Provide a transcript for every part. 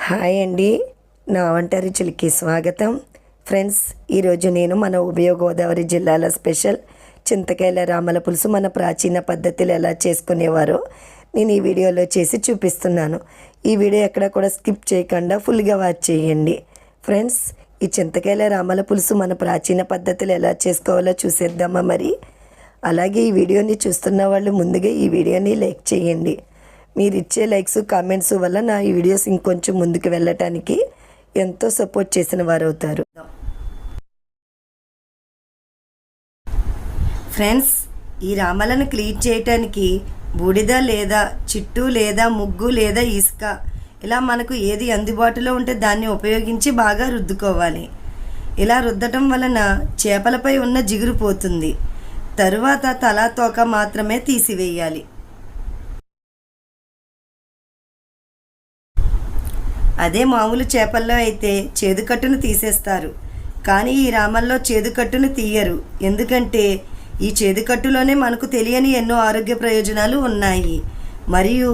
Hi అండి, నా వంట రుచులకి స్వాగతం. ఫ్రెండ్స్, ఈరోజు నేను మన ఉభయ గోదావరి జిల్లాల స్పెషల్ చింతకాయల రామల పులుసు మన ప్రాచీన పద్ధతులు ఎలా చేసుకునేవారో నేను ఈ వీడియోలో చేసి చూపిస్తున్నాను. ఈ వీడియో ఎక్కడ కూడా స్కిప్ చేయకుండా ఫుల్గా వాచ్ చేయండి. ఫ్రెండ్స్, ఈ చింతకాయల రామల పులుసు మన ప్రాచీన పద్ధతులు ఎలా చేసుకోవాలో చూసేద్దామా మరి. అలాగే ఈ వీడియోని చూస్తున్న వాళ్ళు ముందుగా ఈ వీడియోని లైక్ చేయండి. మీరు ఇచ్చే లైక్స్ కామెంట్స్ వల్ల నా ఈ వీడియోస్ ఇంకొంచెం ముందుకు వెళ్ళటానికి ఎంతో సపోర్ట్ చేసిన వారు అవుతారు. ఫ్రెండ్స్, ఈ రామలను క్లీన్ చేయటానికి బూడిద లేదా చిట్టు లేదా ముగ్గు లేదా ఇసుక ఇలా మనకు ఏది అందుబాటులో ఉంటే దాన్ని ఉపయోగించి బాగా రుద్దుకోవాలి. ఇలా రుద్దటం వలన చేపలపై ఉన్న జిగురు పోతుంది. తరువాత తల తోక మాత్రమే తీసివేయాలి. అదే మామూలు చేపల్లో అయితే చేదుకట్టును తీసేస్తారు, కానీ ఈ రామల్లో చేదుకట్టును తీయరు. ఎందుకంటే ఈ చేదుకట్టులోనే మనకు తెలియని ఎన్నో ఆరోగ్య ప్రయోజనాలు ఉన్నాయి. మరియు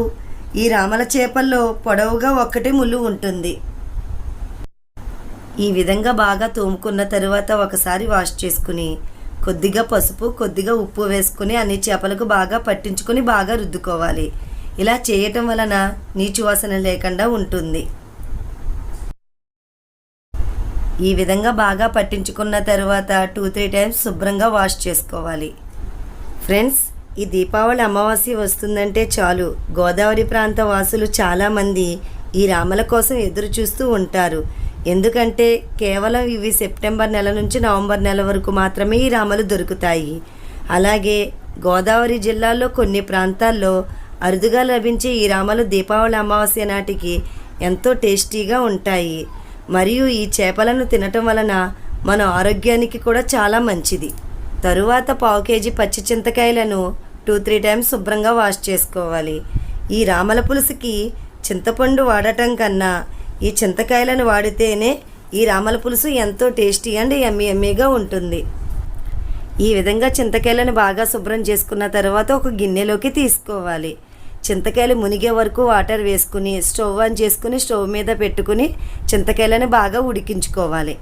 ఈ రామల చేపల్లో పొడవుగా ఒక్కటే ముళ్ళు ఉంటుంది. ఈ విధంగా బాగా తోముకున్న తరువాత ఒకసారి వాష్ చేసుకుని కొద్దిగా పసుపు కొద్దిగా ఉప్పు వేసుకుని అన్ని చేపలకు బాగా పట్టించుకొని బాగా రుద్దుకోవాలి. ఇలా చేయటం వలన నీచు వాసన లేకుండా ఉంటుంది. ఈ విధంగా బాగా పట్టించుకున్న తర్వాత 2-3 టైమ్స్ శుభ్రంగా వాష్ చేసుకోవాలి. ఫ్రెండ్స్, ఈ దీపావళి అమావాస్య వస్తుందంటే చాలు గోదావరి ప్రాంత వాసులు చాలామంది ఈ రామల కోసం ఎదురు చూస్తూ ఉంటారు. ఎందుకంటే కేవలం ఇవి సెప్టెంబర్ నెల నుంచి నవంబర్ నెల వరకు మాత్రమే ఈ రామలు దొరుకుతాయి. అలాగే గోదావరి జిల్లాలో కొన్ని ప్రాంతాల్లో అరుదుగా లభించే ఈ రామలు దీపావళి అమావాస్య నాటికి ఎంతో టేస్టీగా ఉంటాయి. మరియు ఈ చేపలను తినటం వలన మన ఆరోగ్యానికి కూడా చాలా మంచిది. తరువాత 1/2 కేజీ పచ్చి చింతకాయలను 2-3 టైమ్స్ శుభ్రంగా వాష్ చేసుకోవాలి. ఈ రామల పులుసుకి చింతపండు వాడటం కన్నా ఈ చింతకాయలను వాడితేనే ఈ రామల పులుసు ఎంతో టేస్టీ అండ్ యమ్మీగా ఉంటుంది. ఈ విధంగా చింతకాయలను బాగా శుభ్రం చేసుకున్న తర్వాత ఒక గిన్నెలోకి తీసుకోవాలి. చింతకాయలు మునిగే వరకు వాటర్ వేసుకుని స్టవ్ ఆన్ చేసుకుని స్టవ్ మీద పెట్టుకుని చింతకాయలను బాగా ఉడికించుకోవాలి.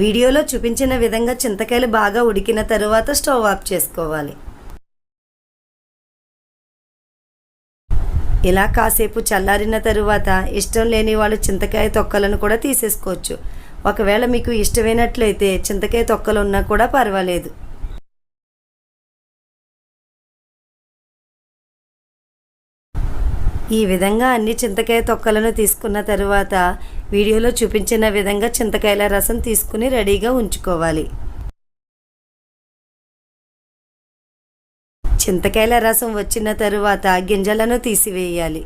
వీడియోలో చూపించిన విధంగా చింతకాయలు బాగా ఉడికిన తరువాత స్టవ్ ఆఫ్ చేసుకోవాలి. ఇలా కాసేపు చల్లారిన తరువాత ఇష్టం లేని వాళ్ళు చింతకాయ తొక్కలను కూడా తీసేసుకోవచ్చు. ఒకవేళ మీకు ఇష్టమైనట్లయితే చింతకాయ తొక్కలు ఉన్నా కూడా పర్వాలేదు. ఈ విధంగా అన్ని చింతకాయ తొక్కలను తీసుకున్న తరువాత వీడియోలో చూపించిన విధంగా చింతకాయల రసం తీసుకుని రెడీగా ఉంచుకోవాలి. చింతకాయల రసం వచ్చిన తరువాత గింజలను తీసివేయాలి.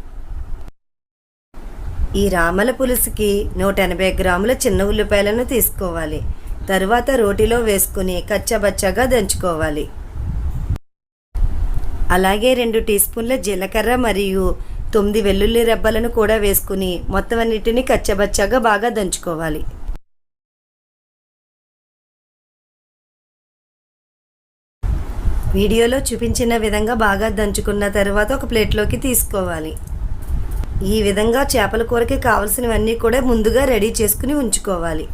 ఈ రామల పులుసుకి 180 గ్రాముల చిన్న ఉల్లిపాయలను తీసుకోవాలి. తరువాత రోటిలో వేసుకుని కచ్చబచ్చగా దంచుకోవాలి. అలాగే 2 టీ స్పూన్ల జీలకర్ర మరియు 9 వెల్లుల్లి రెబ్బలను కూడా వేసుకుని మొత్తం అన్నిటిని కచ్చబచ్చగా బాగా దంచుకోవాలి. వీడియోలో చూపించిన విధంగా బాగా దంచుకున్న తర్వాత ఒక ప్లేట్లోకి తీసుకోవాలి. ఈ విధంగా చేపల కూరకి కావలసినవన్నీ కూడా ముందుగా రెడీ చేసుకుని ఉంచుకోవాలి.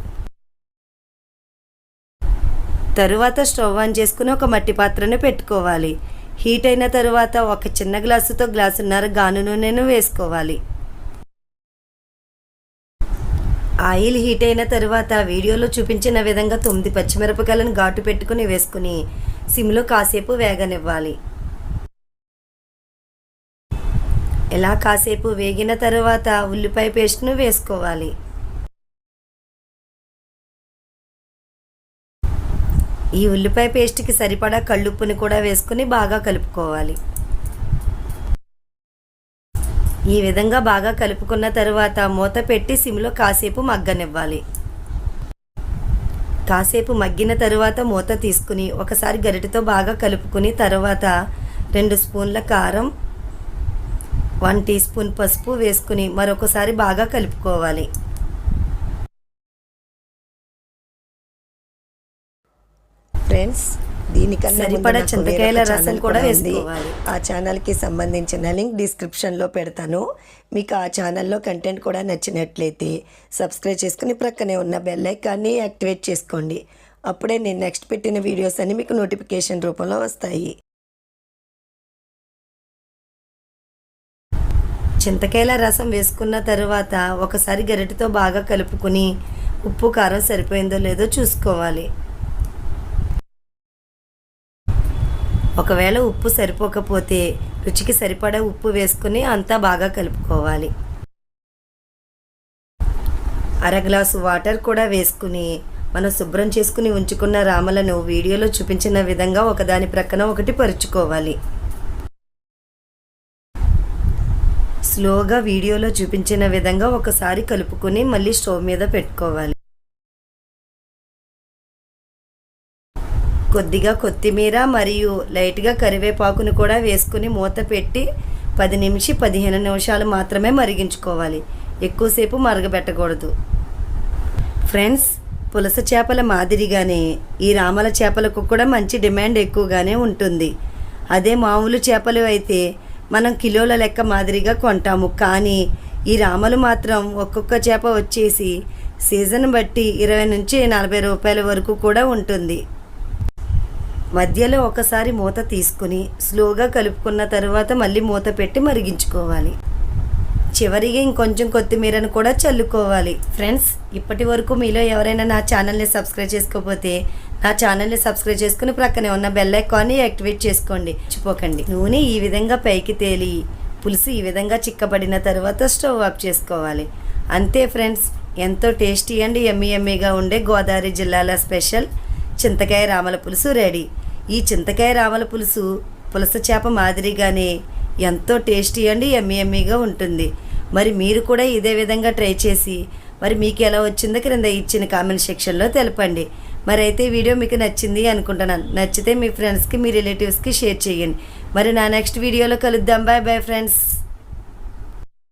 తరువాత స్టవ్ ఆన్ చేసుకుని ఒక మట్టి పాత్రను పెట్టుకోవాలి. హీట్ అయిన తరువాత ఒక చిన్న గ్లాసుతో గ్లాసున్నర గాను నూనెను వేసుకోవాలి. ఆయిల్ హీట్ అయిన తరువాత వీడియోలో చూపించిన విధంగా 9 పచ్చిమిరపకాయలను ఘాటు పెట్టుకుని వేసుకుని సిమ్లో కాసేపు వేగనివ్వాలి. ఇలా కాసేపు వేగిన తరువాత ఉల్లిపాయ పేస్ట్ను వేసుకోవాలి. ఈ ఉల్లిపాయ పేస్ట్కి సరిపడా కళ్ళుప్పుని కూడా వేసుకుని బాగా కలుపుకోవాలి. ఈ విధంగా బాగా కలుపుకున్న తరువాత మూత పెట్టి సిమ్లో కాసేపు మగ్గనివ్వాలి. కాసేపు మగ్గిన తరువాత మూత తీసుకుని ఒకసారి గరిటెతో బాగా కలుపుకుని తర్వాత 2 స్పూన్ల కారం 1 టీ స్పూన్ పసుపు వేసుకుని మరొకసారి బాగా కలుపుకోవాలి. ఫ్రెండ్స్, దీనికన్నా ముందు సరిపడా నాకు చింతకాయల వేరొక రసం ఛానల్ కూడా కూడా ఉంది. వేసుకోవాలి. ఆ ఛానల్కి సంబంధించిన లింక్ డిస్క్రిప్షన్లో పెడతాను. మీకు ఆ ఛానల్లో కంటెంట్ కూడా నచ్చినట్లయితే సబ్స్క్రైబ్ చేసుకుని ప్రక్కనే ఉన్న బెల్ ఐకాన్ని యాక్టివేట్ చేసుకోండి. అప్పుడే నేను నెక్స్ట్ పెట్టిన వీడియోస్ అన్ని మీకు నోటిఫికేషన్ రూపంలో వస్తాయి. చింతకాయల రసం వేసుకున్న తర్వాత ఒకసారి గరిటెతో బాగా కలుపుకుని ఉప్పు కారం సరిపోయిందో లేదో చూసుకోవాలి. ఒకవేళ ఉప్పు సరిపోకపోతే రుచికి సరిపడా ఉప్పు వేసుకుని అంతా బాగా కలుపుకోవాలి. అర గ్లాసు వాటర్ కూడా వేసుకుని మనం శుభ్రం చేసుకుని ఉంచుకున్న రామలను వీడియోలో చూపించిన విధంగా ఒకదాని ప్రక్కన ఒకటి పరుచుకోవాలి. స్లోగా వీడియోలో చూపించిన విధంగా ఒకసారి కలుపుకొని మళ్ళీ స్టవ్ మీద పెట్టుకోవాలి. కొద్దిగా కొత్తిమీర మరియు లైట్గా కరివేపాకును కూడా వేసుకుని మూత పెట్టి 10-15 నిమిషాలు మాత్రమే మరిగించుకోవాలి. ఎక్కువసేపు మరగబెట్టకూడదు. ఫ్రెండ్స్, పులస చేపల మాదిరిగానే ఈ రామల చేపలకు కూడా మంచి డిమాండ్ ఎక్కువగానే ఉంటుంది. అదే మామూలు చేపలు అయితే మనం కిలోల లెక్క మాదిరిగా కొంటాము. కానీ ఈ రామలు మాత్రం ఒక్కొక్క చేప వచ్చేసి సీజన్ బట్టి 20-40 రూపాయల వరకు కూడా ఉంటుంది. మధ్యలో ఒకసారి మూత తీసుకుని స్లోగా కలుపుకున్న తర్వాత మళ్ళీ మూత పెట్టి మరిగించుకోవాలి. చివరిగా ఇంకొంచెం కొత్తిమీరను కూడా చల్లుకోవాలి. ఫ్రెండ్స్, ఇప్పటి వరకు మీలో ఎవరైనా నా ఛానల్ని సబ్స్క్రైబ్ చేసుకోకపోతే నా ఛానల్ని సబ్స్క్రైబ్ చేసుకుని ప్రక్కనే ఉన్న బెల్ ఐకాన్ని యాక్టివేట్ చేసుకోండి. మర్చిపోకండి. నూనె ఈ విధంగా పైకి తేలి పులుసు ఈ విధంగా చిక్కబడిన తర్వాత స్టవ్ ఆఫ్ చేసుకోవాలి. అంతే ఫ్రెండ్స్, ఎంతో టేస్టీ అండ్ యమ్మీగా ఉండే గోదావరి జిల్లాల స్పెషల్ చింతకాయ రామల పులుసు రెడీ. ఈ చింతకాయ రామల పులుసు పులస చేప మాదిరిగానే ఎంతో టేస్టీ అండ్ యమ్మీగా ఉంటుంది. మరి మీరు కూడా ఇదే విధంగా ట్రై చేసి మరి మీకు ఎలా వచ్చిందో క్రింద ఇచ్చిన కామెంట్ సెక్షన్లో తెలపండి. మరి అయితే వీడియో మీకు నచ్చింది అనుకుంటున్నాను. నచ్చితే మీ ఫ్రెండ్స్కి మీ రిలేటివ్స్కి షేర్ చేయండి. మరి నా నెక్స్ట్ వీడియోలో కలుద్దాం. Bye bye friends.